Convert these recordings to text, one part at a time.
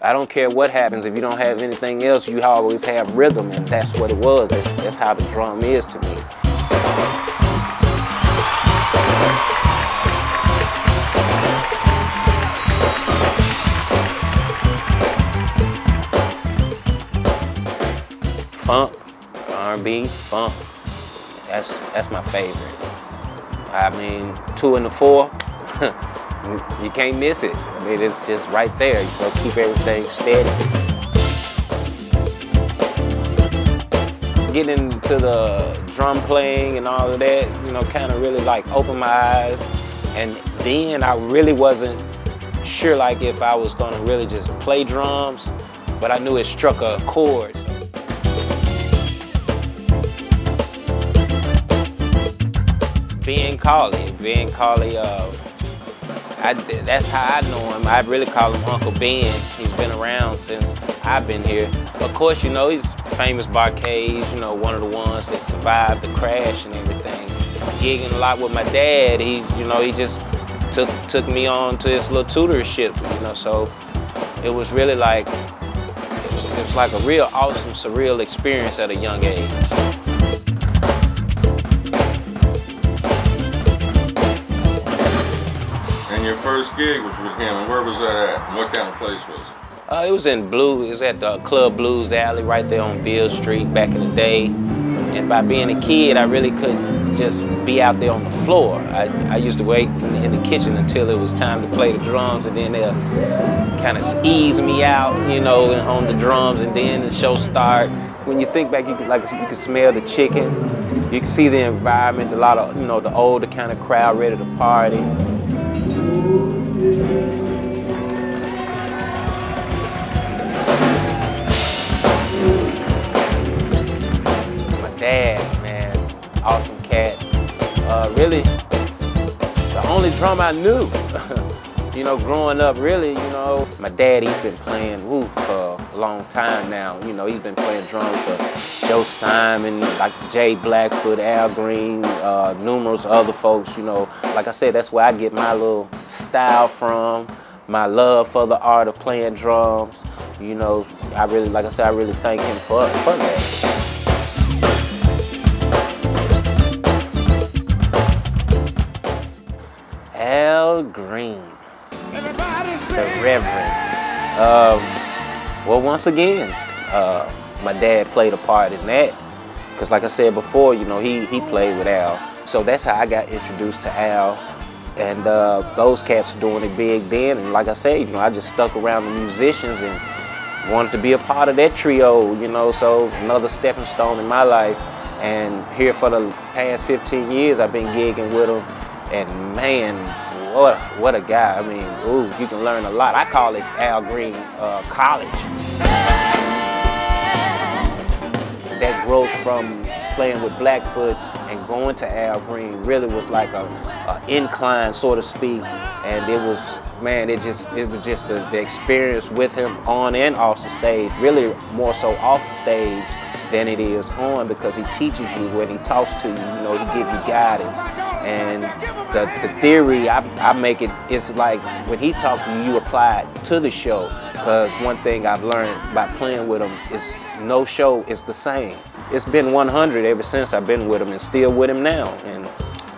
I don't care what happens. If you don't have anything else, you always have rhythm, and that's what it was. That's how the drum is to me. Funk, R&B, funk. That's my favorite. I mean, 2 and the 4. You can't miss it. I mean, it's just right there. You gotta keep everything steady. Getting into the drum playing and all of that, you know, kind of really like opened my eyes. And then I really wasn't sure like if I was gonna really just play drums, but I knew it struck a chord. Ben Carly, that's how I know him. I really call him Uncle Ben. He's been around since I've been here. Of course, you know, he's famous Barcades, you know, one of the ones that survived the crash and everything. Gigging a lot with my dad, he just took me on to his little tutorship, you know, so it was really like, it was like a real awesome, surreal experience at a young age. Your first gig was with him, and where was that at? And what kind of place was it? It was in Blue. It was at the Club Blues Alley right there on Beale Street back in the day. And by being a kid, I really couldn't just be out there on the floor. I used to wait in the kitchen until it was time to play the drums, and then they'll kind of ease me out, you know, on the drums, and then the show start. When you think back, you can smell the chicken. You can see the environment, a lot of, you know, the older kind of crowd ready to party. My dad, man, awesome cat. Really, the only drum I knew, you know, growing up, really, you know, my dad, he's been playing for a long time now. You know, he's been playing drums for Joe Simon, like Jay Blackfoot, Al Green, numerous other folks, you know. Like I said, that's where I get my little style from, my love for the art of playing drums. You know, I really, like I said, I really thank him for that. Al Green, the Reverend. Well, once again, my dad played a part in that, because like I said before, you know, he played with Al. So that's how I got introduced to Al, and those cats were doing it big then. And like I said, you know, I just stuck around the musicians and wanted to be a part of that trio, you know, so another stepping stone in my life. And here for the past 15 years, I've been gigging with them, and man, what a guy. I mean, ooh, you can learn a lot. I call it Al Green College. That growth from playing with Blackfoot and going to Al Green really was like a incline, so to speak. And it was, man, it was just the experience with him on and off the stage, really more so off the stage than it is on, because he teaches you when he talks to you, you know, he gives you guidance. And the theory, I make it, it's like when he talks to you, you apply it to the show. Because one thing I've learned by playing with him is no show is the same. It's been 100 ever since I've been with him, and still with him now. And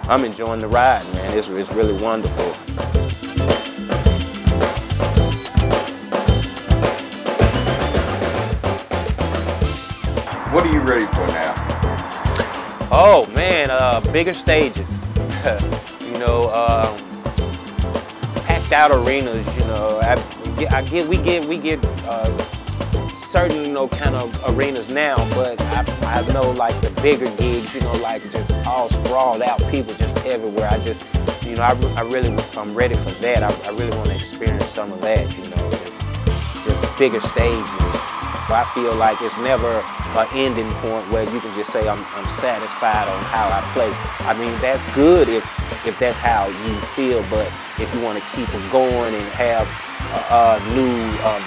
I'm enjoying the ride, man. It's really wonderful. What are you ready for now? Oh man, bigger stages. You know, packed out arenas. You know, we get certain, you know, kind of arenas now, but I know like the bigger gigs, you know, like just all sprawled out people just everywhere. I just, you know, I'm ready for that. I really want to experience some of that, you know, just bigger stages. But I feel like it's never an ending point where you can just say I'm satisfied on how I play. I mean, that's good if that's how you feel, but if you want to keep it going and have new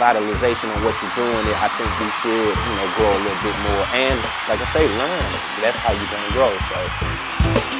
vitalization on what you're doing, I think we should, you know, grow a little bit more. And like I say, learn. That's how you're gonna grow. So.